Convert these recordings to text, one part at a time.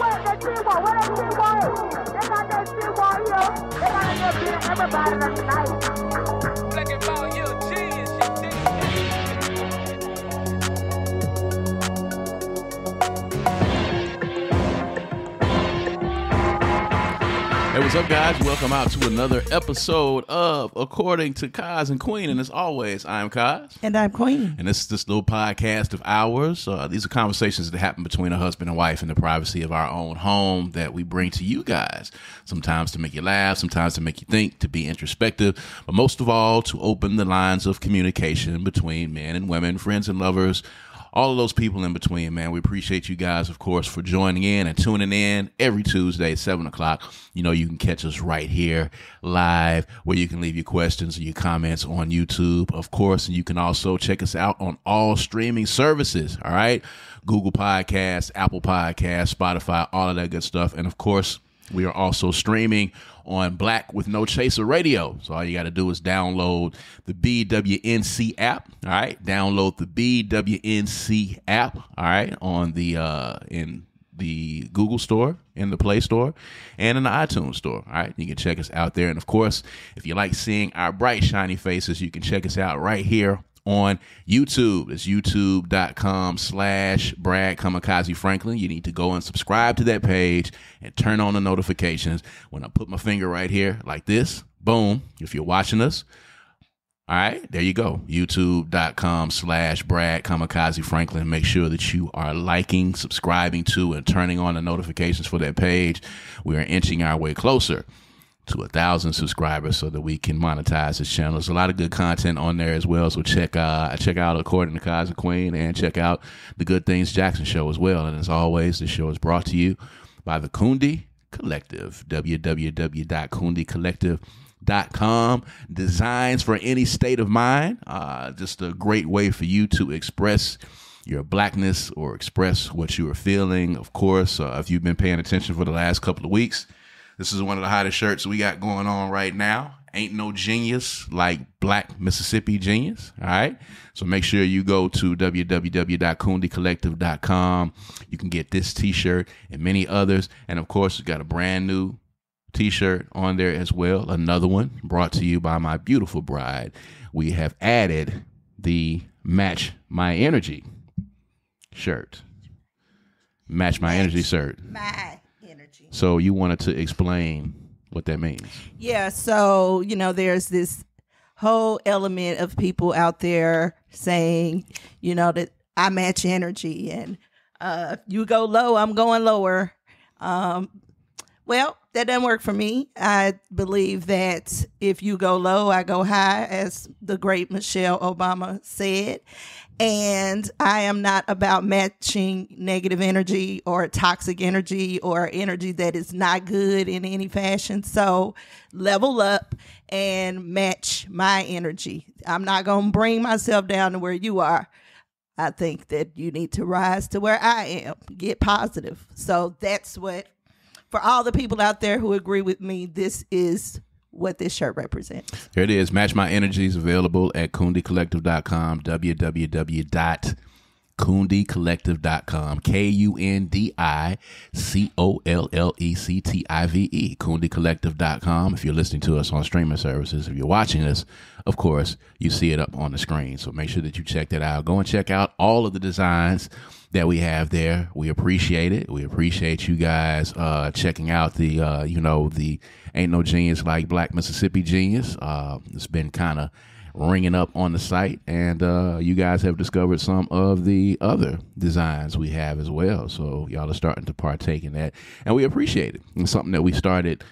Hey, what's up, guys? Welcome out to another episode of According to Kaz Queen. And as always, I'm Kaz. And I'm Queen. And this is this little podcast of ours. These are conversations that happen between a husband and wife in the privacy of our own home that we bring to you guys. Sometimes to make you laugh, sometimes to make you think, to be introspective, but most of all, to open the lines of communication between men and women, friends and lovers, all of those people in between, man. We appreciate you guys, of course, for joining in and tuning in every Tuesday at 7 o'clock. You know, you can catch us right here live where you can leave your questions or your comments on YouTube, of course. And you can also check us out on all streaming services, all right? Google Podcasts, Apple Podcasts, Spotify, all of that good stuff. And, of course, we are also streaming on Black with No Chaser Radio. So all you got to do is download the BWNC app. All right. Download the BWNC app. All right. On the in the Google Store, in the Play Store, and in the iTunes Store. All right. You can check us out there. And of course, if you like seeing our bright, shiny faces, you can check us out right here on YouTube. It's youtube.com/Brad Kamikaze Franklin. You need to go and subscribe to that page and turn on the notifications. When I put my finger right here like this, boom, if you're watching us, all right, there you go. youtube.com/Brad Kamikaze Franklin. Make sure that you are liking, subscribing to, and turning on the notifications for that page. We are inching our way closer to 1,000 subscribers so that we can monetize this channel. There's a lot of good content on there as well. So check out According to Kaz Queen, and check out the Good Things Jackson show as well. And as always, this show is brought to you by the Kundi Collective, www.kundicollective.com. Designs for any state of mind. Just a great way for you to express your blackness or express what you are feeling. Of course, if you've been paying attention for the last couple of weeks, this is one of the hottest shirts we got going on right now. Ain't no genius like Black Mississippi Genius. All right. So make sure you go to www.kundicollective.com. You can get this t-shirt and many others. And of course, we got a brand new t-shirt on there as well. Another one brought to you by my beautiful bride. We have added the Match My Energy shirt. Match My Energy shirt. So you wanted to explain what that means. Yeah, so, there's this whole element of people out there saying, that I match energy and you go low, I'm going lower. Well, that doesn't work for me. I believe that if you go low, I go high, as the great Michelle Obama said. And I am not about matching negative energy or toxic energy or energy that is not good in any fashion. So level up and match my energy. I'm not going to bring myself down to where you are. I think that you need to rise to where I am. Get positive. So that's what, for all the people out there who agree with me, this is what this shirt represents. There it is. Match My Energy is available at kundicollective.com, www.kundicollective.com, KUNDICOLLECTIVE, kundicollective.com. If you're listening to us on streaming services, if you're watching us, of course, you see it up on the screen. So make sure that you check that out. Go and check out all of the designs that we have there. We appreciate it. We appreciate you guys checking out the the Ain't No Genius Like Black Mississippi Genius. It's been kind of ringing up on the site, and you guys have discovered some of the other designs we have as well. So y'all are starting to partake in that, and we appreciate it. It's something that we started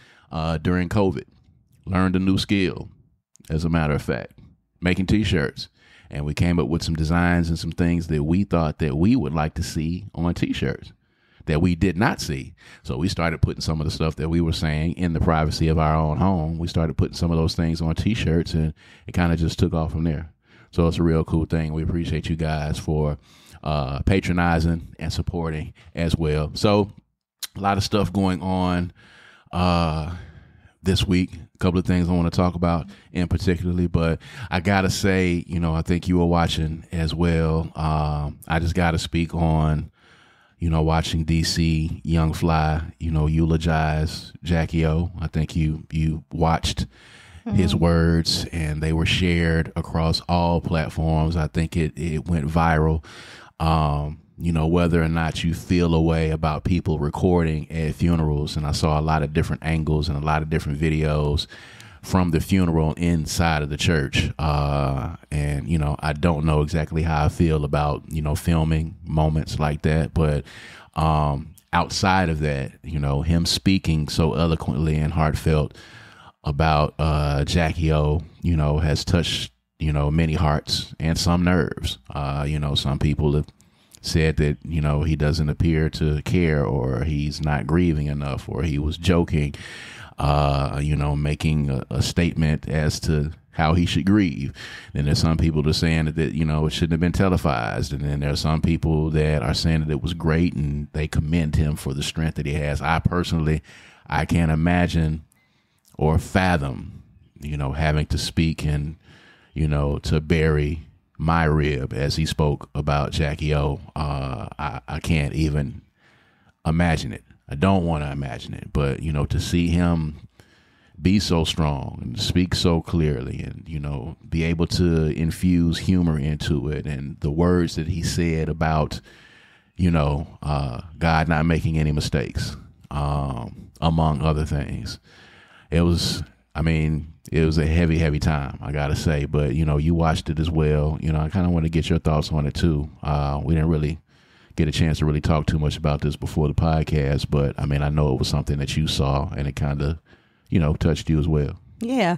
during COVID. Learned a new skill, as a matter of fact, making t-shirts. And we came up with some designs and some things that we thought that we would like to see on t-shirts that we did not see. So we started putting some of the stuff that we were saying in the privacy of our own home. We started putting some of those things on t-shirts, and it kind of just took off from there. So it's a real cool thing. We appreciate you guys for patronizing and supporting as well. So a lot of stuff going on this week. A couple of things I want to talk about in particularly, but I got to say, I think you were watching as well. I just got to speak on, watching DC Young Fly, eulogize Jacky Oh. I think you watched his words, and they were shared across all platforms. I think it went viral. Whether or not you feel a way about people recording at funerals, and I saw a lot of different angles and a lot of different videos from the funeral inside of the church. I don't know exactly how I feel about, filming moments like that, but outside of that, him speaking so eloquently and heartfelt about Jacky O, has touched, many hearts and some nerves. Some people have said that, he doesn't appear to care, or he's not grieving enough, or he was joking, making a statement as to how he should grieve. And there's some people that are saying that, it shouldn't have been televised. And then there are some people that are saying that it was great, and they commend him for the strength that he has. I can't imagine or fathom, having to speak and, to bury my rib as he spoke about Jacky O. I can't even imagine it. I don't want to imagine it, but, to see him be so strong and speak so clearly, and, be able to infuse humor into it, and the words that he said about, God not making any mistakes, among other things. It was a heavy, heavy time, I gotta say, but, you watched it as well. I kind of want to get your thoughts on it too. We didn't really get a chance to really talk too much about this before the podcast, but I know it was something that you saw, and it kind of, touched you as well. Yeah.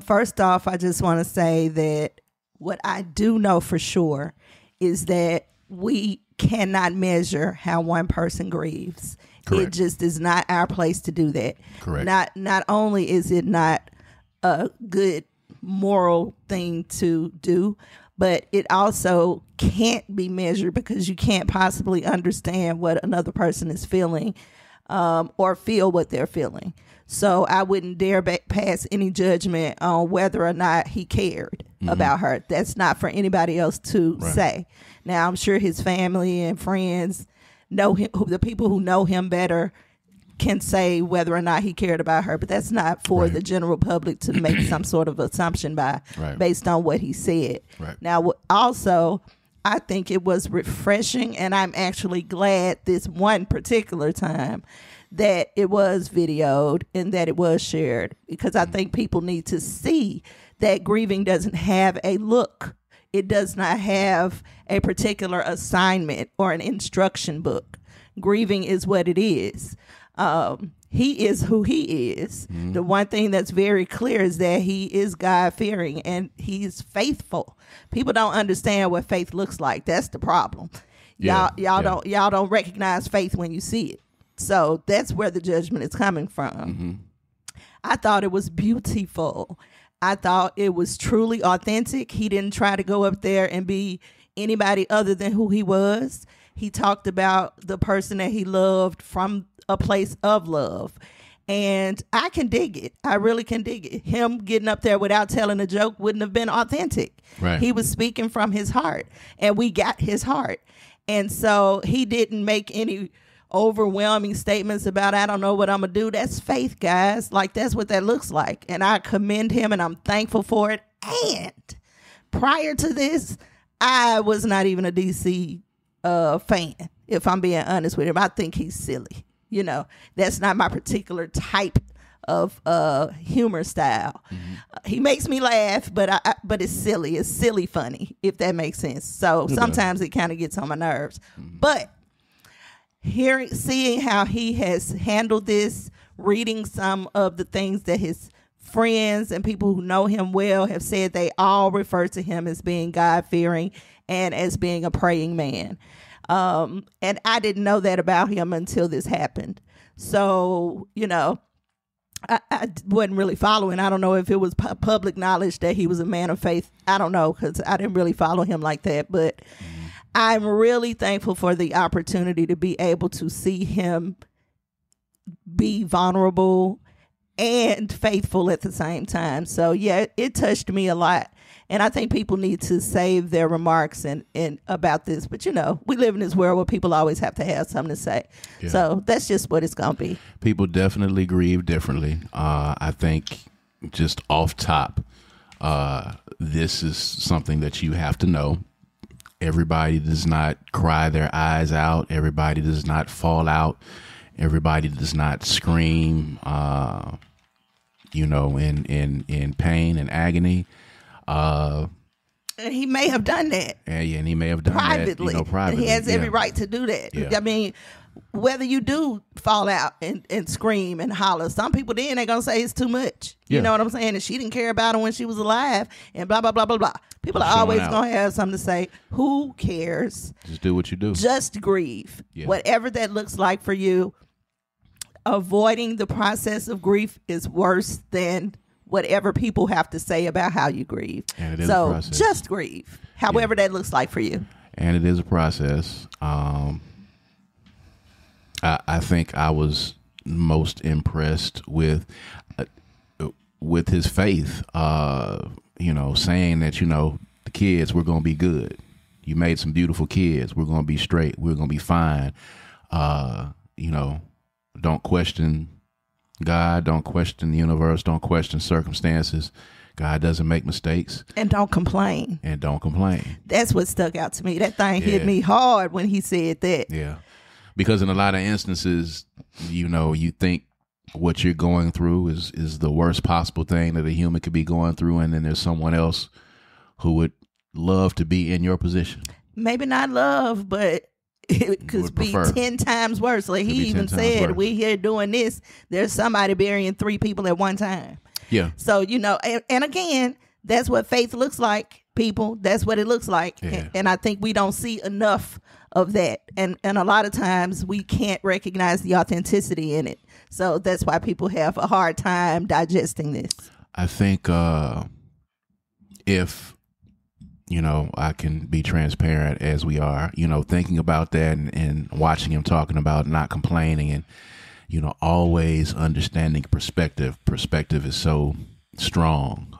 First off, I just want to say that what I do know for sure is that we cannot measure how one person grieves. Correct. It just is not our place to do that. Correct. Not only is it not a good moral thing to do, but it also can't be measured, because you can't possibly understand what another person is feeling, or feel what they're feeling. So I wouldn't dare pass any judgment on whether or not he cared about her. That's not for anybody else to say. Now, I'm sure his family and friends know him, the people who know him better can say whether or not he cared about her, but that's not for the general public to make some sort of assumption based on what he said. Right. Now, also, I think it was refreshing, and I'm actually glad this one particular time that it was videoed and that it was shared, because I think people need to see that grieving doesn't have a look. It does not have a particular assignment or an instruction book. Grieving is what it is. He is who he is. The one thing that's very clear is that he is God-fearing and he's faithful. People don't understand what faith looks like. That's the problem. Y'all don't recognize faith when you see it. So that's where the judgment is coming from. I thought it was beautiful. I thought it was truly authentic. He didn't try to go up there and be anybody other than who he was. He talked about the person that he loved from a place of love. And I can dig it. I really can dig it. Him getting up there without telling a joke wouldn't have been authentic. Right. He was speaking from his heart, and we got his heart. And so he didn't make any overwhelming statements about, I don't know what I'm going to do. That's faith, guys. Like, that's what that looks like. And I commend him, and I'm thankful for it. And prior to this, I was not even a DC fan, if I'm being honest with him. I think he's silly. That's not my particular type of humor style. He makes me laugh, but it's silly. It's silly funny, if that makes sense. So sometimes it kind of gets on my nerves. But seeing how he has handled this, reading some of the things that his friends and people who know him well have said, they all refer to him as being God-fearing and as being a praying man. And I didn't know that about him until this happened. So, I wasn't really following. I don't know if it was public knowledge that he was a man of faith. I don't know, because I didn't really follow him like that. But I'm really thankful for the opportunity to be able to see him be vulnerable and faithful at the same time. So yeah, it touched me a lot. And I think people need to save their remarks and about this. But, we live in this world where people always have to have something to say. Yeah. So that's just what it's going to be. People definitely grieve differently. I think just off top, this is something that you have to know. Everybody does not cry their eyes out. Everybody does not fall out. Everybody does not scream, in pain and agony. And he may have done that. And he may have done privately. That privately. He has every right to do that. Yeah. I mean, whether you do fall out and scream and holler, some people then they're going to say it's too much. You know what I'm saying? And she didn't care about him when she was alive and blah, blah, blah, blah, blah. People are always going to have something to say. Who cares? Just do what you do. Just grieve. Yeah. Whatever that looks like for you, avoiding the process of grief is worse than whatever people have to say about how you grieve. And it is a process. Just grieve, however that looks like for you. And it is a process. I think I was most impressed with his faith, saying that, the kids, we're going to be good. You made some beautiful kids. We're going to be straight. We're going to be fine. Don't question God. Don't question the universe. Don't question circumstances. God doesn't make mistakes. And don't complain. That's what stuck out to me. That thing hit me hard when he said that. Yeah. Because in a lot of instances, you think what you're going through is the worst possible thing that a human could be going through. And then there's someone else who would love to be in your position. Maybe not love, but it could be 10 times worse. Like he even said, we're here doing this. There's somebody burying 3 people at one time. Yeah. So, and again, that's what faith looks like, people. That's what it looks like. Yeah. And I think we don't see enough of that. And a lot of times we can't recognize the authenticity in it. So that's why people have a hard time digesting this. I think if, I can be transparent as we are, thinking about that and watching him talking about not complaining and, always understanding perspective. Perspective is so strong,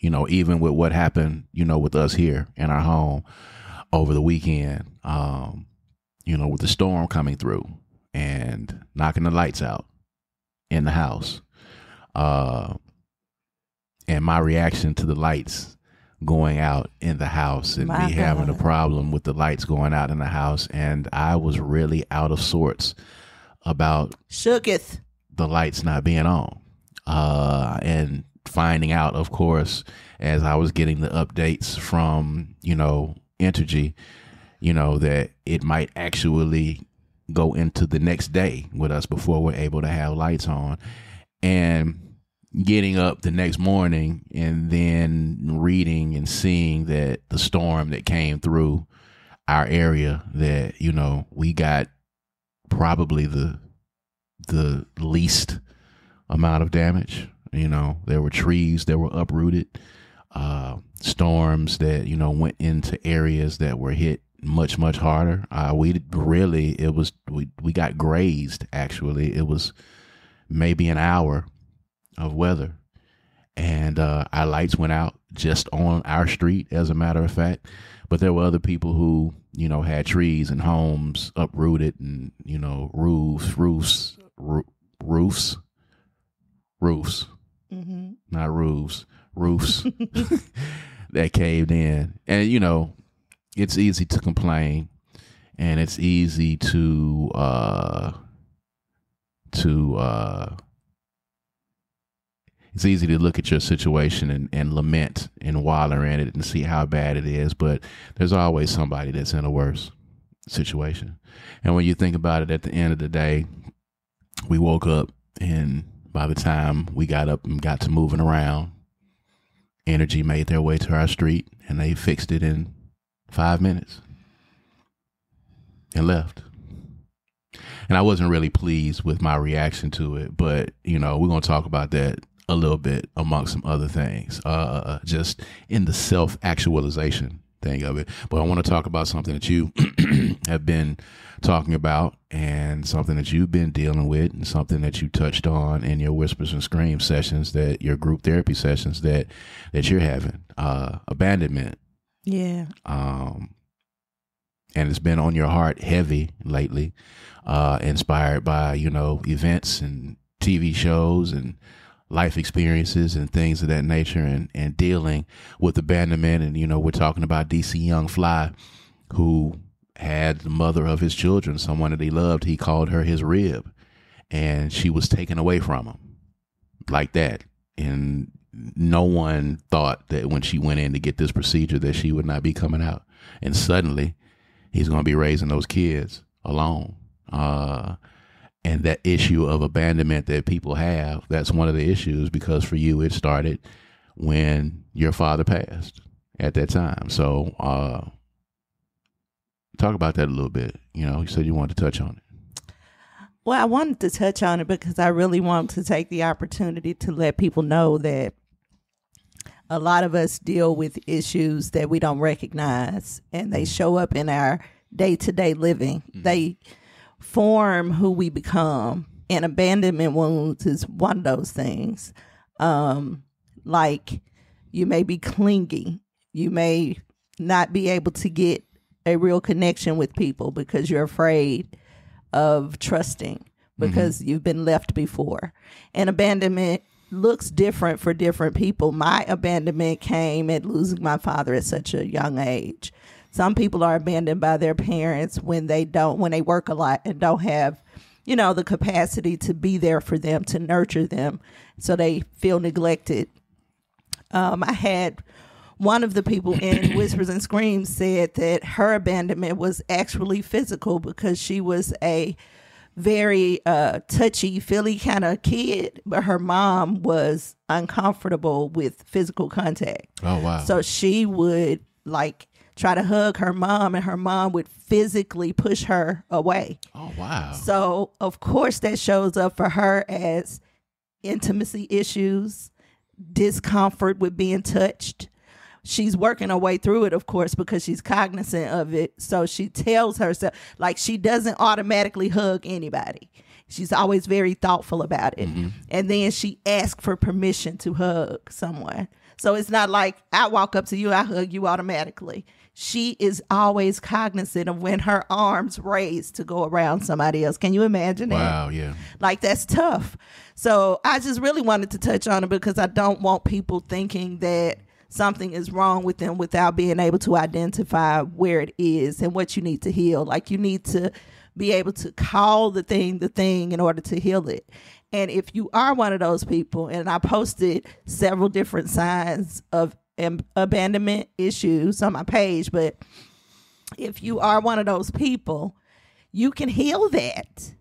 even with what happened, with us here in our home over the weekend, with the storm coming through and knocking the lights out in the house. And my reaction to the lights going out in the house and me having a problem with the lights going out in the house. And I was really out of sorts about shooketh the lights not being on. And finding out, of course, as I was getting the updates from, Entergy, that it might actually go into the next day with us before we're able to have lights on. And getting up the next morning and then reading and seeing that the storm that came through our area, that, we got probably the least amount of damage. There were trees that were uprooted, storms that, went into areas that were hit much, much harder. We got grazed, actually. It was maybe an hour of weather, and our lights went out just on our street, as a matter of fact. But there were other people who, had trees and homes uprooted, and roofs, mm-hmm. Not roofs, roofs that caved in. And it's easy to complain, and it's easy to it's easy to look at your situation and lament and wallow in it and see how bad it is. But there's always somebody that's in a worse situation. And when you think about it, at the end of the day, we woke up, and by the time we got up and got to moving around, Energy made their way to our street, and they fixed it in 5 minutes and left. And I wasn't really pleased with my reaction to it, but, we're going to talk about that a little bit amongst some other things, just in the self-actualization thing of it. But I want to talk about something that you have been talking about, and something that you've been dealing with, and something that you touched on in your Whispers and Screams sessions, that your group therapy sessions that you're having, abandonment. Yeah. And it's been on your heart heavy lately, inspired by, events and TV shows and life experiences and things of that nature, and dealing with abandonment. And, we're talking about DC Young Fly, who had the mother of his children, someone that he loved. He called her his rib, and she was taken away from him like that. And no one thought that when she went in to get this procedure that she would not be coming out. And suddenly he's going to be raising those kids alone. And that issue of abandonment that people have, that's one of the issues, because for you, it started when your father passed at that time. So talk about that a little bit. You said you wanted to touch on it. Well, I wanted to touch on it because I really want to take the opportunity to let people know that a lot of us deal with issues that we don't recognize, and they show up in our day-to-day living. Mm-hmm. They form who we become, and abandonment wounds is one of those things. Like, you may be clingy. You may not be able to get a real connection with people because you're afraid of trusting, because you've been left before. And abandonment looks different for different people. My abandonment came at losing my father at such a young age. Some people are abandoned by their parents when they work a lot and don't have, the capacity to be there for them, to nurture them. So they feel neglected. I had one of the people in Whispers and Screams said that her abandonment was actually physical, because she was a very touchy-feely kind of kid, but her mom was uncomfortable with physical contact. Oh, wow. So she would try to hug her mom, and her mom would physically push her away. Oh, wow. So, of course, that shows up for her as intimacy issues, discomfort with being touched. She's working her way through it, of course, because she's cognizant of it. So she tells herself, she doesn't automatically hug anybody. She's always very thoughtful about it. Mm-hmm. And then she asks for permission to hug someone. So it's not like I walk up to you, I hug you automatically. She is always cognizant of when her arms raise to go around somebody else. Can you imagine that? Wow, yeah. That's tough. So I just really wanted to touch on it, because I don't want people thinking that something is wrong with them without being able to identify where it is and what you need to heal. You need to be able to call the thing in order to heal it. And if you are one of those people, and I posted several different signs of abandonment issues on my page, but if you are one of those people, you can heal that.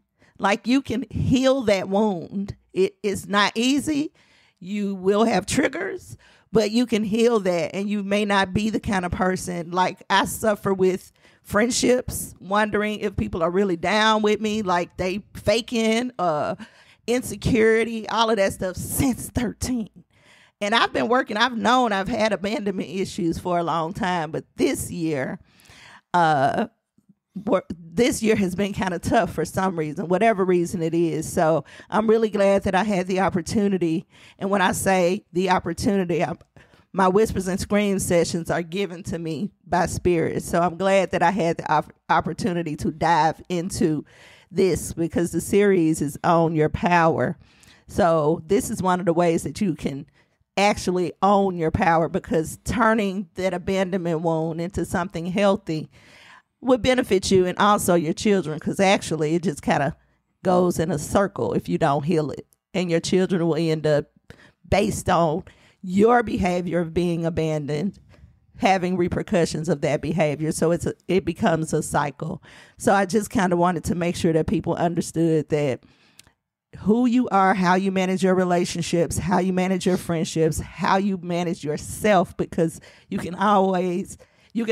You can heal that wound. It is not easy. You will have triggers, but you can heal that. And you may not be the kind of person, I suffer with friendships, wondering if people are really down with me, they faking, insecurity, all of that stuff since 13. And I've been working, I've had abandonment issues for a long time, but this year has been kind of tough for some reason, whatever reason it is. So I'm really glad that I had the opportunity. And when I say the opportunity, my Whispers and Screams sessions are given to me by Spirit. So I'm glad that I had the opportunity to dive into this, because the series is Own Your Power. So this is one of the ways that you can actually own your power, because turning that abandonment wound into something healthy would benefit you and also your children, because actually it just kind of goes in a circle if you don't heal it, and your children will end up, based on your behavior of being abandoned, having repercussions of that behavior. So it becomes a cycle. So I just kind of wanted to make sure that people understood that who you are, how you manage your relationships, how you manage your friendships, how you manage yourself, because you can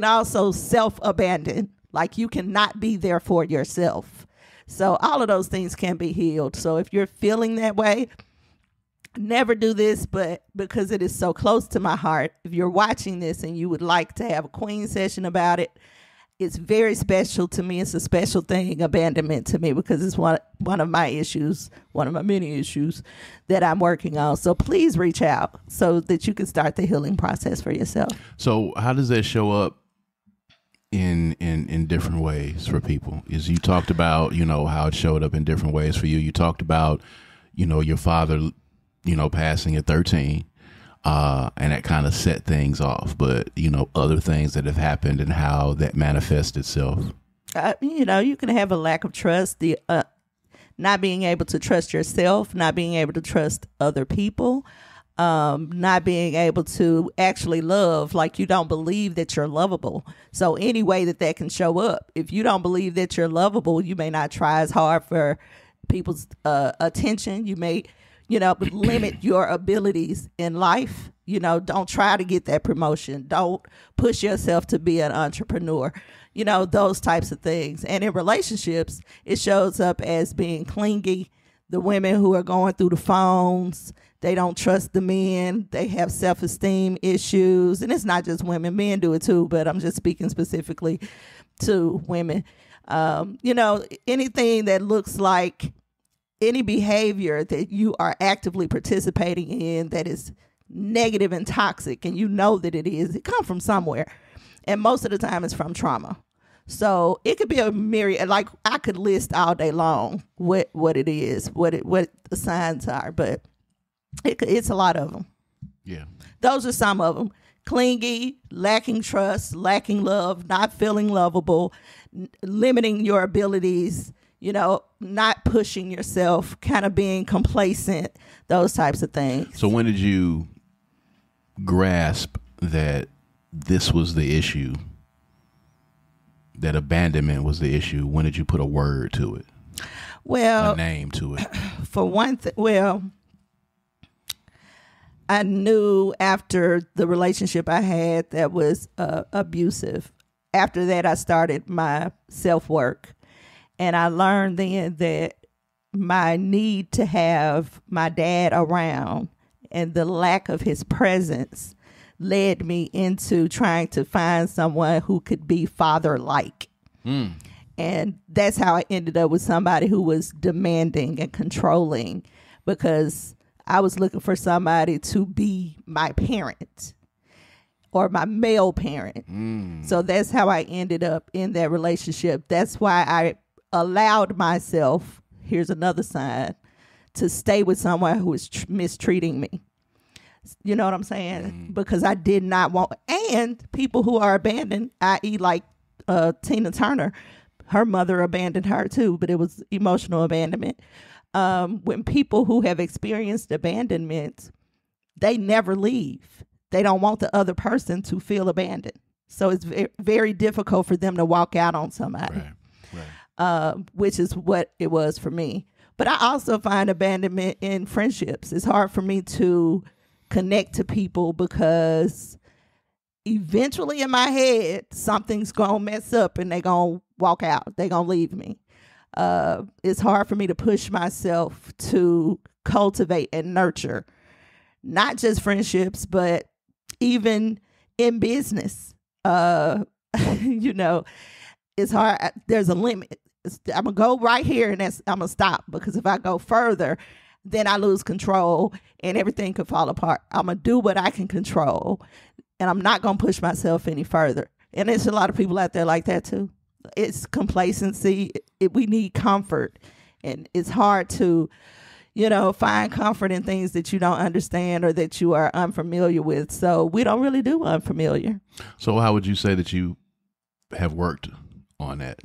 also self-abandon. You cannot be there for yourself. So all of those things can be healed. So if you're feeling that way, never do this, but because it is so close to my heart, if you're watching this and you would like to have a queen session about it, it's very special to me. It's a special thing, abandonment to me, because it's one of my issues, one of my many issues that I'm working on. So please reach out so that you can start the healing process for yourself. So how does that show up in different ways for people? Is you talked about, how it showed up in different ways for you. You talked about, your father, passing at 13. And that kind of set things off, but other things that have happened and how that manifests itself. You can have a lack of trust, the not being able to trust yourself, not being able to trust other people, not being able to actually love, like you don't believe that you're lovable. So any way that can show up, if you don't believe that you're lovable, you may not try as hard for people's attention. You may limit your abilities in life. Don't try to get that promotion. Don't push yourself to be an entrepreneur. Those types of things. And in relationships, it shows up as being clingy. The women who are going through the phones, they don't trust the men. They have self-esteem issues. And it's not just women. Men do it too, but I'm just speaking specifically to women. Anything that looks like any behavior that you are actively participating in that is negative and toxic, and that it comes from somewhere. And most of the time it's from trauma. So it could be a myriad, like I could list all day long what it is, what the signs are, but it's a lot of them. Yeah. Those are some of them. Clingy, lacking trust, lacking love, not feeling lovable, limiting your abilities, not pushing yourself, kind of being complacent, those types of things. So when did you grasp that this was the issue, that abandonment was the issue? When did you put a word to it? Well, a name to it? For one thing, I knew after the relationship I had that was abusive. After that, I started my self-work. And I learned then that my need to have my dad around and the lack of his presence led me into trying to find someone who could be father-like. And that's how I ended up with somebody who was demanding and controlling, because I was looking for somebody to be my parent or my male parent. So that's how I ended up in that relationship. That's why I allowed myself, here's another sign, to stay with someone who was mistreating me. You know what I'm saying? Because I did not want, and people who are abandoned, i.e. like Tina Turner, her mother abandoned her too, but it was emotional abandonment. When people who have experienced abandonment, they never leave. They don't want the other person to feel abandoned. So it's very difficult for them to walk out on somebody. Right. Which is what it was for me. But I also find abandonment in friendships. It's hard for me to connect to people because eventually in my head, something's going to mess up and they're going to walk out. They're going to leave me. It's hard for me to push myself to cultivate and nurture, not just friendships, but even in business. It's hard. There's a limit. I'm going to go right here and I'm going to stop, because if I go further, then I lose control and everything could fall apart. I'm going to do what I can control, and I'm not going to push myself any further. And there's a lot of people out there like that too. It's complacency. We need comfort, and it's hard to, find comfort in things that you don't understand or that you are unfamiliar with. So we don't really do unfamiliar. So how would you say that you have worked on that?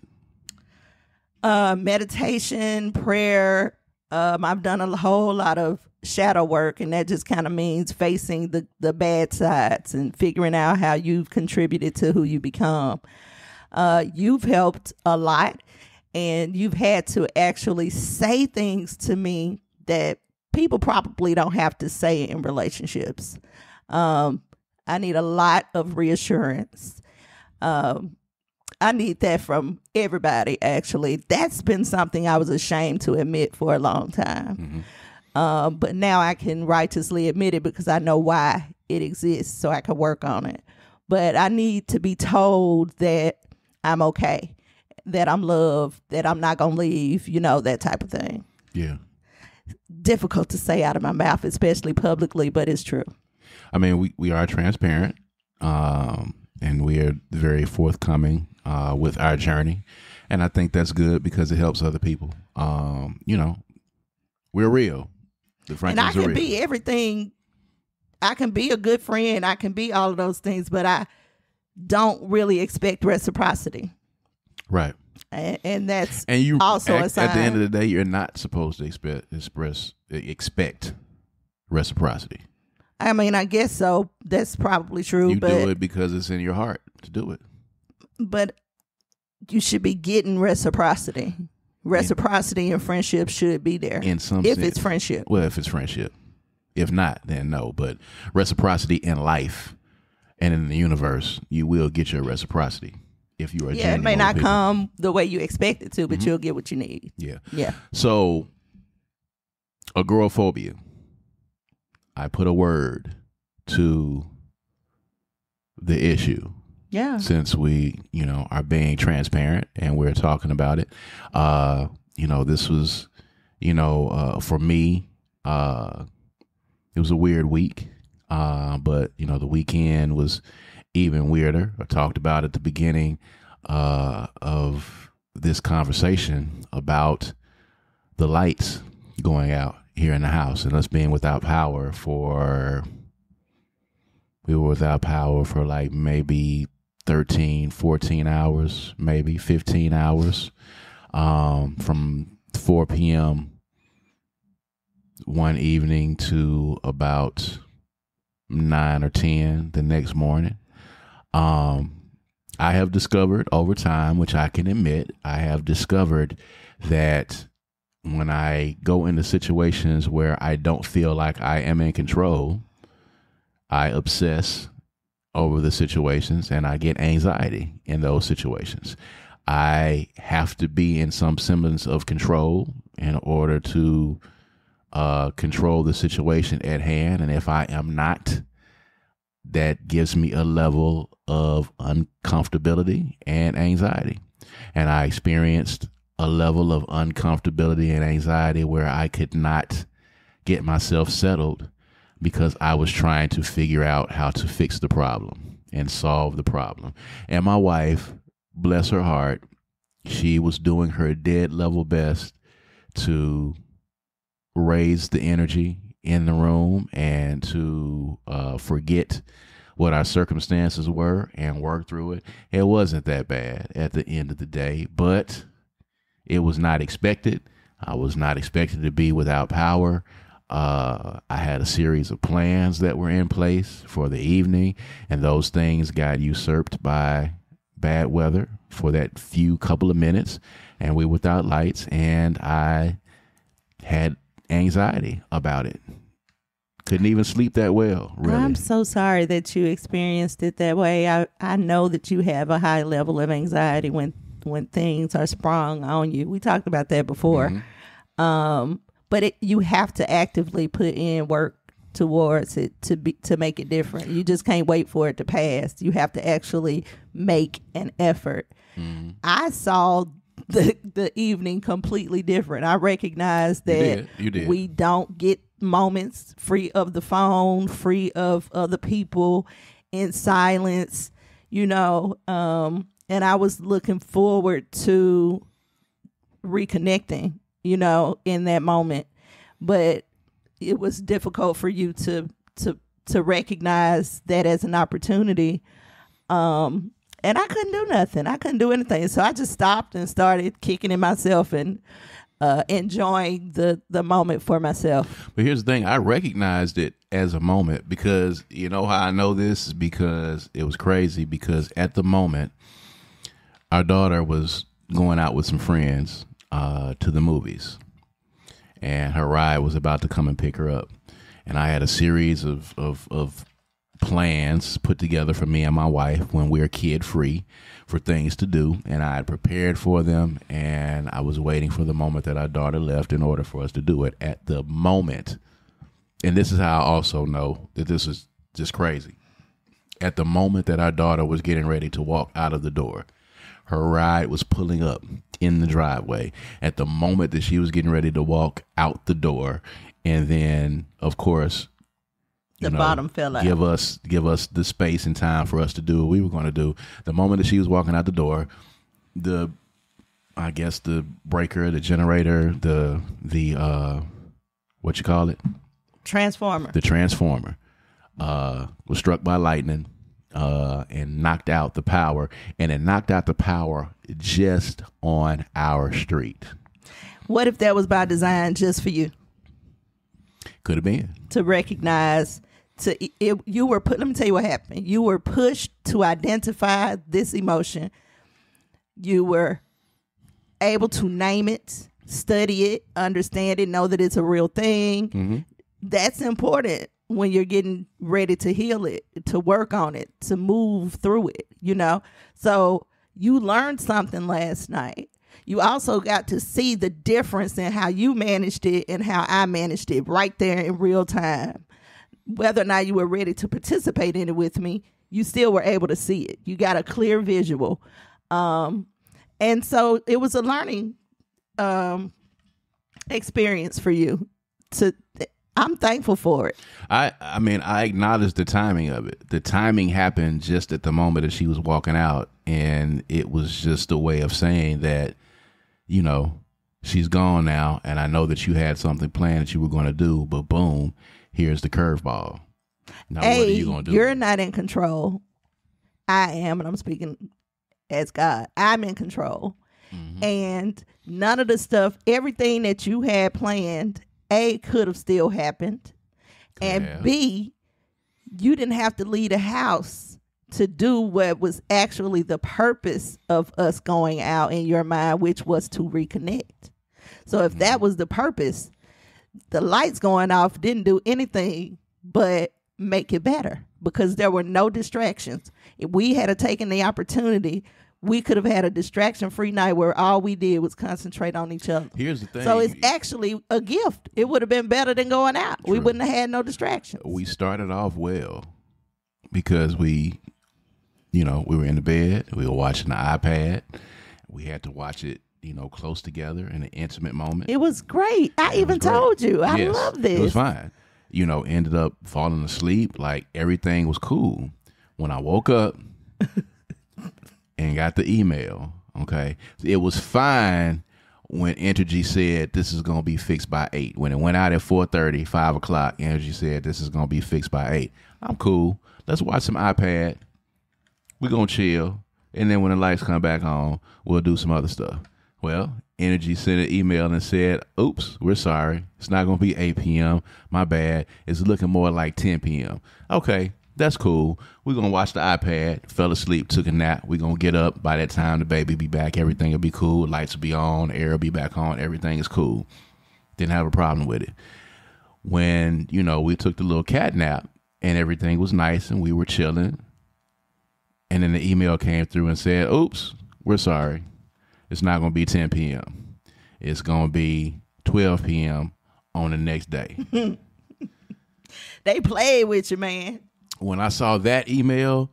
Meditation, prayer. I've done a whole lot of shadow work, and that just kind of means facing the bad sides and figuring out how you've contributed to who you become. You've helped a lot, and you've had to actually say things to me that people probably don't have to say in relationships. I need a lot of reassurance. I need that from everybody, actually. That's been something I was ashamed to admit for a long time. But now I can righteously admit it because I know why it exists, so I can work on it. But I need to be told that I'm okay, that I'm loved, that I'm not going to leave, that type of thing. Yeah. Difficult to say out of my mouth, especially publicly, but it's true. I mean, we are transparent, and we are very forthcoming with our journey. And I think that's good because it helps other people. We're real. And I can be everything. I can be a good friend. I can be all of those things, but I don't really expect reciprocity. Right. And that's you also a sign. At the end of the day, you're not supposed to expect reciprocity. I mean, I guess so. That's probably true. You do it because it's in your heart to do it. But you should be getting reciprocity. Reciprocity in friendship should be there. In some if sense. it's friendship. Well, if it's friendship. If not, then no. But reciprocity in life and in the universe, you will get your reciprocity. If you are it may not come the way you expect it to, but you'll get what you need. Yeah. So, agoraphobia. I put a word to the issue. Yeah. Since we, are being transparent and we're talking about it. This was, for me, it was a weird week. But, the weekend was even weirder. I talked about at the beginning of this conversation about the lights going out here in the house and us being without power we were without power for like maybe 13, 14 hours, maybe 15 hours, from 4 p.m. one evening to about 9 or 10 the next morning. I have discovered over time, which I can admit, I have discovered that when I go into situations where I don't feel like I am in control, I obsess over the situations and I get anxiety in those situations. I have to be in some semblance of control in order to control the situation at hand. And if I am not, that gives me a level of uncomfortability and anxiety. And I experienced a level of uncomfortability and anxiety where I could not get myself settled because I was trying to figure out how to fix the problem and solve the problem. And my wife, bless her heart, she was doing her dead level best to raise the energy in the room and to forget what our circumstances were and work through it. It wasn't that bad at the end of the day, but it was not expected. I was not expected to be without power. I had a series of plans that were in place for the evening, and those things got usurped by bad weather for that few couple of minutes, and we were without lights, and I had anxiety about it. Couldn't even sleep that well, really. I'm so sorry that you experienced it that way. I know that you have a high level of anxiety when things are sprung on you. We talked about that before. Mm-hmm. But you have to actively put in work towards it to make it different. You just can't wait for it to pass. You have to actually make an effort. Mm-hmm. I saw the evening completely different. I recognize that you did. We don't get moments free of the phone, free of other people, in silence, and I was looking forward to reconnecting, in that moment. But it was difficult for you to recognize that as an opportunity. And I couldn't do nothing. I couldn't do anything. So I just stopped and started kicking in myself and enjoying the moment for myself. But here's the thing. I recognized it as a moment because, how I know this is because it was crazy, because at the moment, our daughter was going out with some friends to the movies, and her ride was about to come and pick her up. And I had a series of plans put together for me and my wife when we're kid free for things to do, and I had prepared for them, and I was waiting for the moment that our daughter left in order for us to do it. At the moment, and this is how I also know that this is just crazy, at the moment that our daughter was getting ready to walk out of the door, Her ride was pulling up in the driveway at the moment that she was getting ready to walk out the door. And then, of course, the bottom fell out. Give us the space and time for us to do what we were going to do. The moment that she was walking out the door, the breaker, the generator, the what you call it? Transformer. The transformer was struck by lightning and knocked out the power. And it knocked out the power just on our street. What if that was by design just for you? Could have been. To recognize, you were put. Let me tell you what happened. You were pushed to identify this emotion. You were able to name it, study it, understand it, know that it's a real thing. Mm-hmm. That's important when you're getting ready to heal it, to work on it, to move through it, you know? So you learned something last night. You also got to see the difference in how you managed it and how I managed it right there in real time. Whether or not you were ready to participate in it with me, you still were able to see it. You got a clear visual. And so it was a learning experience for you. I'm thankful for it. I mean, I acknowledge the timing of it. The timing happened just at the moment that she was walking out, and it was just a way of saying that, you know, she's gone now, and I know that you had something planned that you were going to do, but boom, here's the curveball. Now, what are you going to do? You're not in control. I am, and I'm speaking as God. I'm in control. Mm-hmm. And none of the stuff, everything that you had planned, A, could have still happened. And B, you didn't have to leave the house to do what was actually the purpose of us going out in your mind, which was to reconnect. So if that was the purpose, the lights going off didn't do anything but make it better because there were no distractions. If we had taken the opportunity, we could have had a distraction-free night where all we did was concentrate on each other. Here's the thing. So it's actually a gift. It would have been better than going out. True. We wouldn't have had no distractions. We started off well because we were in the bed. We were watching the iPad. We had to watch it, close together in an intimate moment. It was great. I even told you. I love this. It was fine. Ended up falling asleep. Like everything was cool. When I woke up and got the email, okay, it was fine when Entergy said this is going to be fixed by 8. When it went out at 4:30, 5 o'clock, Entergy said this is going to be fixed by 8. I'm cool. Let's watch some iPad. We're going to chill. And then when the lights come back on, we'll do some other stuff. Well, Entergy sent an email and said, oops, we're sorry. It's not going to be 8 p.m. My bad. It's looking more like 10 p.m. Okay, that's cool. We're going to watch the iPad. Fell asleep, took a nap. We're going to get up. By that time, the baby be back. Everything will be cool. Lights will be on. Air will be back on. Everything is cool. Didn't have a problem with it. When, we took the little cat nap and everything was nice and we were chilling. And then the email came through and said, oops, we're sorry. It's not going to be 10 p.m. It's going to be 12 p.m. on the next day. They played with you, man. When I saw that email,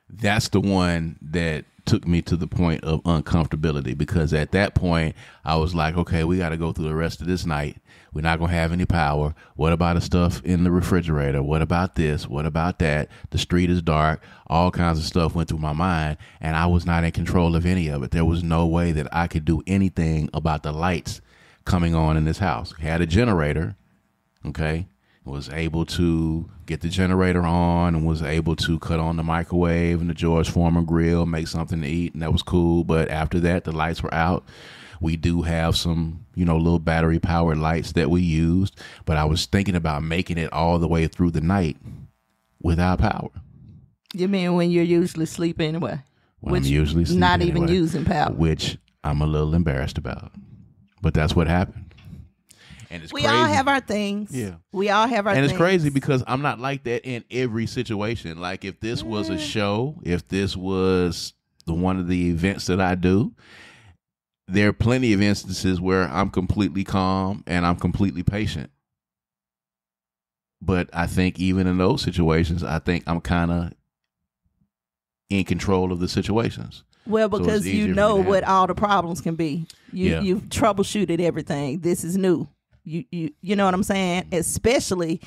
that's the one that took me to the point of uncomfortability, because at that point I was like, okay, we got to go through the rest of this night. We're not going to have any power. What about the stuff in the refrigerator? What about this? What about that? The street is dark. All kinds of stuff went through my mind, and I was not in control of any of it. There was no way that I could do anything about the lights coming on in this house. Had a generator, okay? Was able to get the generator on and was able to cut on the microwave and the George Foreman grill, make something to eat, and that was cool. But after that, the lights were out. We do have some, little battery powered lights that we used, but I was thinking about making it all the way through the night without power. You mean when you're usually sleeping anyway? When I'm usually sleeping not anyway, even using power. Which I'm a little embarrassed about. But that's what happened. And it's crazy. All have our things. Yeah. We all have our things. And it's crazy because I'm not like that in every situation. Like if this was a show, if this was one of the events that I do, there are plenty of instances where I'm completely calm and I'm completely patient. But I think even in those situations, I think I'm kind of in control of the situations. Well, So it's because easier you for me know to what handle. all the problems can be. You've troubleshooted everything. This is new. You know what I'm saying? Especially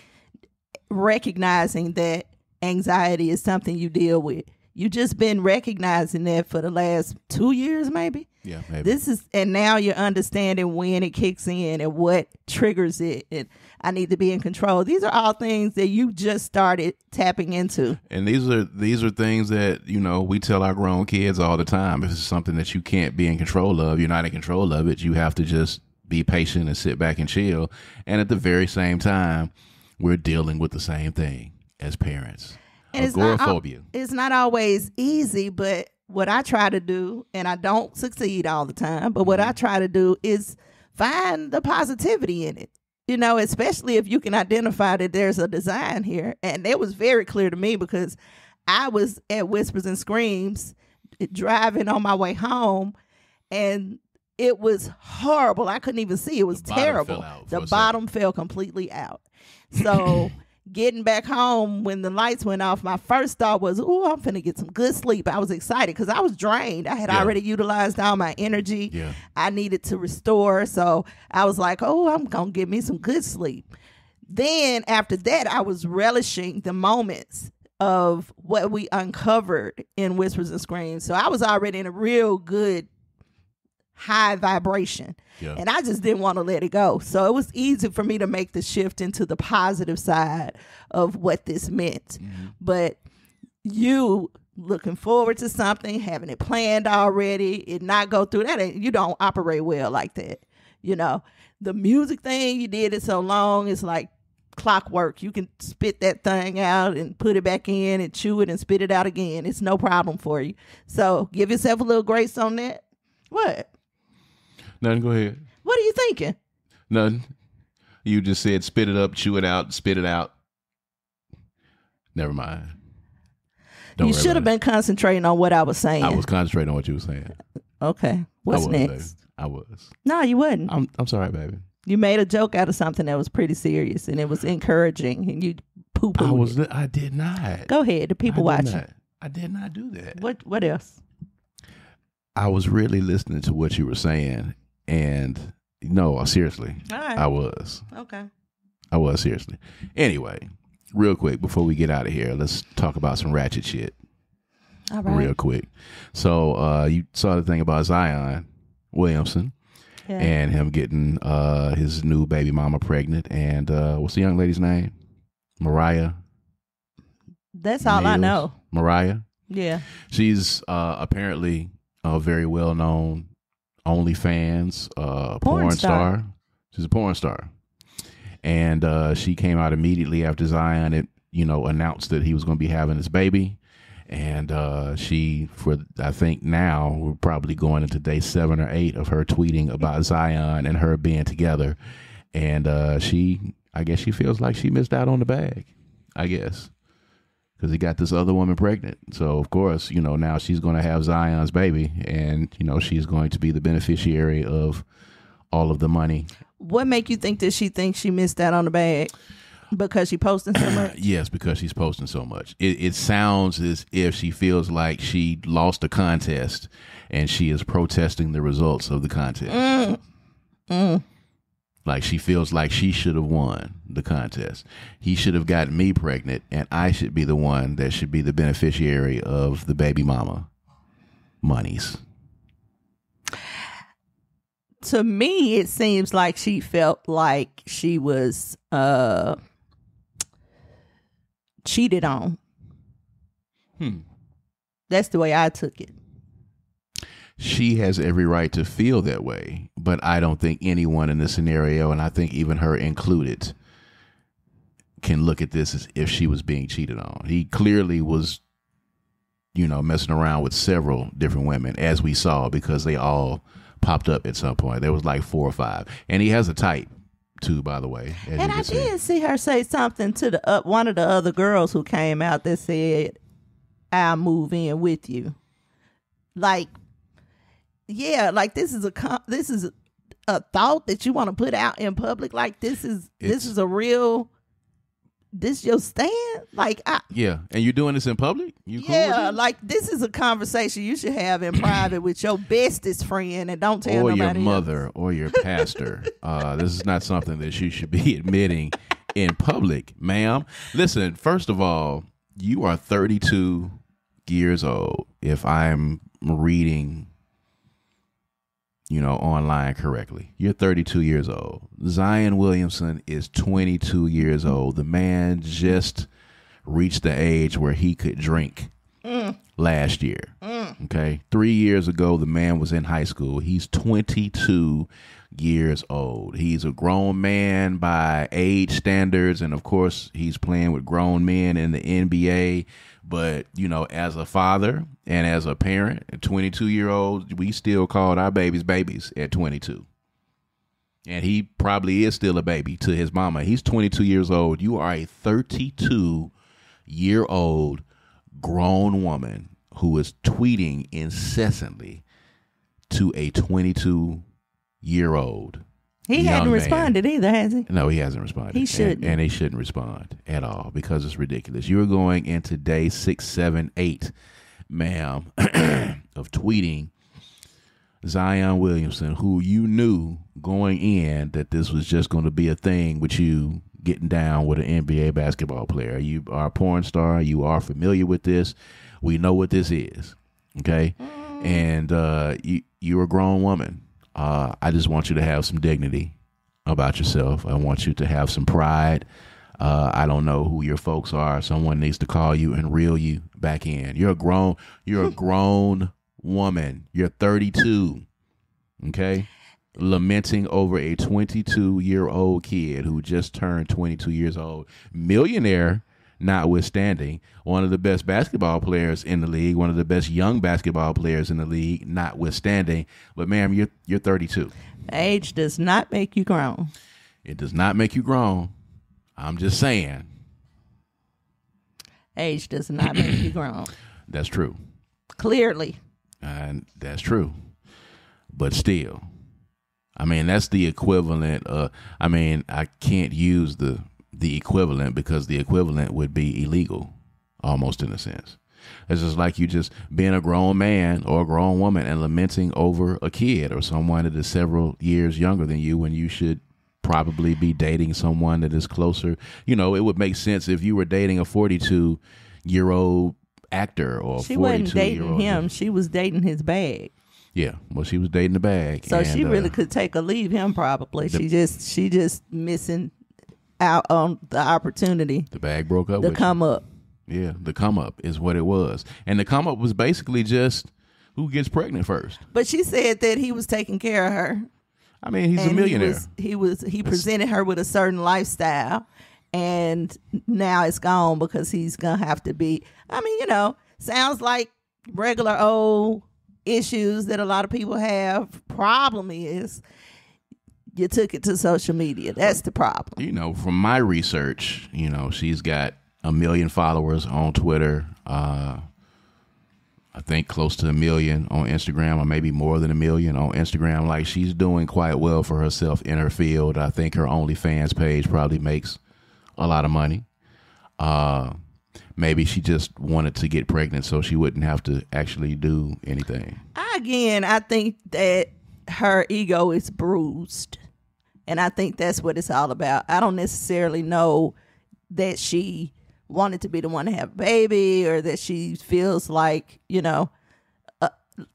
recognizing that anxiety is something you deal with. You just been recognizing that for the last 2 years, maybe. Yeah, maybe. And now you're understanding when it kicks in and what triggers it. And I need to be in control. These are all things that you just started tapping into. And these are things that, we tell our grown kids all the time. If it's something that you can't be in control of, you're not in control of it, you have to just be patient and sit back and chill. And at the very same time, we're dealing with the same thing as parents. And Agoraphobia. It's not always easy, but what I try to do, and I don't succeed all the time, but what I try to do is find the positivity in it. Especially if you can identify that there's a design here. And it was very clear to me because I was at Whispers and Screams driving on my way home, and it was horrible. I couldn't even see. It was terrible. The bottom fell completely out. So getting back home when the lights went off, my first thought was, oh, I'm finna get some good sleep. I was excited because I was drained. I had already utilized all my energy. Yeah. I needed to restore. So I was like, oh, I'm going to get me some good sleep. Then after that, I was relishing the moments of what we uncovered in Whispers and Screams. So I was already in a real good high vibration. Yeah. And I just didn't want to let it go. So it was easy for me to make the shift into the positive side of what this meant. Mm-hmm. But you looking forward to something, having it planned already, it not go through that, you don't operate well like that. The music thing, you did it so long, it's like clockwork. You can spit that thing out and put it back in and chew it and spit it out again. It's no problem for you. So give yourself a little grace on that. What? Nothing, go ahead. What are you thinking? Nothing. You just said spit it up, chew it out, spit it out. Never mind. You should have been concentrating on what I was saying. I was concentrating on what you were saying. Okay. What's next? Baby. I was. No, you wouldn't. I'm sorry, baby. You made a joke out of something that was pretty serious and it was encouraging and you poo-pooed it. I did not. Go ahead. The people watching. I did not do that. What else? I was really listening to what you were saying. And no, seriously, all right. I was. Okay. I was, seriously. Anyway, real quick, before we get out of here, let's talk about some ratchet shit. All right. Real quick. So you saw the thing about Zion Williamson and him getting his new baby mama pregnant. And what's the young lady's name? Mariah. That's all I know. Mariah. Yeah. She's apparently a very well-known OnlyFans porn star. She's a porn star. And she came out immediately after Zion announced that he was going to be having this baby. And I think now we're probably going into day 7 or 8 of her tweeting about Zion and her being together. And I guess she feels like she missed out on the bag, I guess, because he got this other woman pregnant. So, of course, now she's going to have Zion's baby and, she's going to be the beneficiary of all of the money. What make you think that she thinks she missed out on the bag? Because she posting so much? Yes, because she's posting so much. It sounds as if she feels like she lost a contest and she is protesting the results of the contest. Like she feels like she should have won the contest. He should have gotten me pregnant and I should be the one that should be the beneficiary of the baby mama monies. To me, it seems like she felt like she was cheated on. That's the way I took it. She has every right to feel that way, but I don't think anyone in this scenario, and I think even her included, can look at this as if she was being cheated on. He clearly was, messing around with several different women, as we saw, because they all popped up at some point. There was like 4 or 5. And he has a type, too, by the way. And I did see her say something to one of the other girls who came out that said, I'll move in with you. Like, yeah, like this is a thought that you want to put out in public. Like this is a real this your stand? Like, yeah, and you're doing this in public? You cool yeah, with it? like this is a conversation you should have in private with your bestest friend, and don't tell or nobody your mother else. or your pastor. This is not something that you should be admitting in public, ma'am. Listen, first of all, you are 32 years old. If I'm reading, online correctly, you're 32 years old. Zion Williamson is 22 years old. The man just reached the age where he could drink last year. Okay. 3 years ago, the man was in high school. He's 22 years old. He's a grown man by age standards. And of course, he's playing with grown men in the NBA. But, as a father and as a parent, a 22-year-old, we still called our babies at 22. And he probably is still a baby to his mama. He's 22 years old. You are a 32-year-old grown woman who is tweeting incessantly to a 22-year-old. He hadn't responded either, has he? No, he hasn't responded. He shouldn't. And he shouldn't respond at all because it's ridiculous. You're going into day 6, 7, 8, ma'am, of tweeting Zion Williamson, who you knew going in that this was just going to be a thing with you getting down with an NBA basketball player. You are a porn star. You are familiar with this. We know what this is. Okay? And you're a grown woman. I just want you to have some dignity about yourself. I want you to have some pride. I don't know who your folks are. Someone needs to call you and reel you back in. You're a grown woman. You're 32. Okay? Lamenting over a 22-year-old kid who just turned 22 years old. Millionaire notwithstanding, one of the best basketball players in the league, one of the best young basketball players in the league notwithstanding. But ma'am, you're 32. Age does not make you grown. It does not make you grown. I'm just saying. Age does not make you grown. That's true. Clearly. And that's true. But still, that's the equivalent of, I can't use the equivalent because the equivalent would be illegal, almost in a sense. It's just like you just being a grown man or a grown woman and lamenting over a kid or someone that is several years younger than you when you should probably be dating someone that is closer. It would make sense if you were dating a 42-year-old actor or she 42-year-old. Wasn't dating him. She was dating his bag. Yeah, well, she was dating the bag. So she really could take or leave him probably. She just missing out on the opportunity. The bag broke up. The come up. Yeah, the come up is what it was. And the come up was basically just who gets pregnant first. But she said that he was taking care of her. He's a millionaire. He presented her with a certain lifestyle, and now it's gone because he's gonna have to be. Sounds like regular old issues that a lot of people have. Problem is, you took it to social media. That's the problem. From my research, she's got 1 million followers on Twitter. I think close to 1 million on Instagram, or maybe more than 1 million on Instagram. Like, she's doing quite well for herself in her field. I think her OnlyFans page probably makes a lot of money. Maybe she just wanted to get pregnant so she wouldn't have to actually do anything. I think that her ego is bruised. And I think that's what it's all about. I don't necessarily know that she wanted to be the one to have a baby or that she feels like,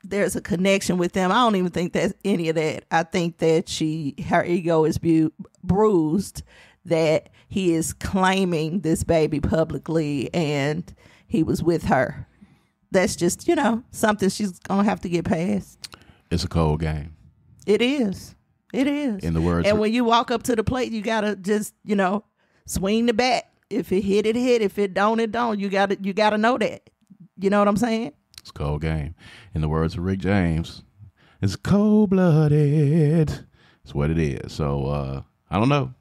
there's a connection with them. I don't even think that's any of that. I think that her ego is bruised, that he is claiming this baby publicly and he was with her. That's just, something she's going to have to get past. It's a cold game. It is. It is. In the words. And when you walk up to the plate, you got to just, swing the bat. If it hit, it hit. If it don't, it don't. You got to know that. You know what I'm saying? It's a cold game. In the words of Rick James, it's cold-blooded. It's what it is. So, I don't know.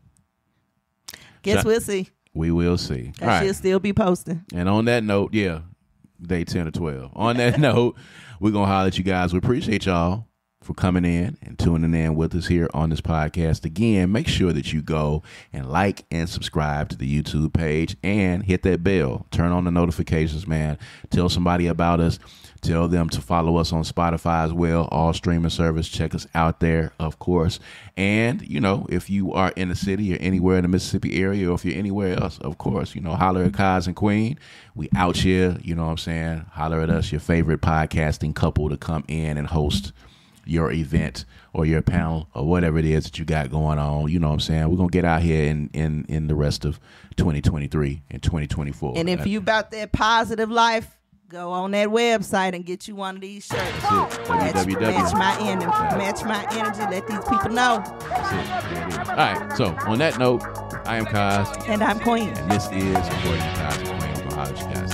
Guess we'll see. We will see. All right. She'll still be posting. And on that note, day 10 or 12. On that note, we're going to holler at you guys. We appreciate y'all. for coming in and tuning in with us here on this podcast. Again, make sure that you go and like and subscribe to the YouTube page and hit that bell. Turn on the notifications, man. Tell somebody about us. Tell them to follow us on Spotify as well, all streaming service. Check us out there, of course. And, you know, if you are in the city or anywhere in the Mississippi area, or if you're anywhere else, of course, you know, holler at Kaz and Queen. We out here, you know what I'm saying? Holler at us, your favorite podcasting couple, to come in and host your event or your panel or whatever it is that you got going on. You know what I'm saying? We're going to get out here in the rest of 2023 and 2024. And if you about that positive life, go on that website and get you one of these shirts. Match my energy. Let these people know. That's it. There it is. All right. So on that note, I am Kaz. And I'm Queen. And this is According To Kaz Queen. We're going to holler at you guys.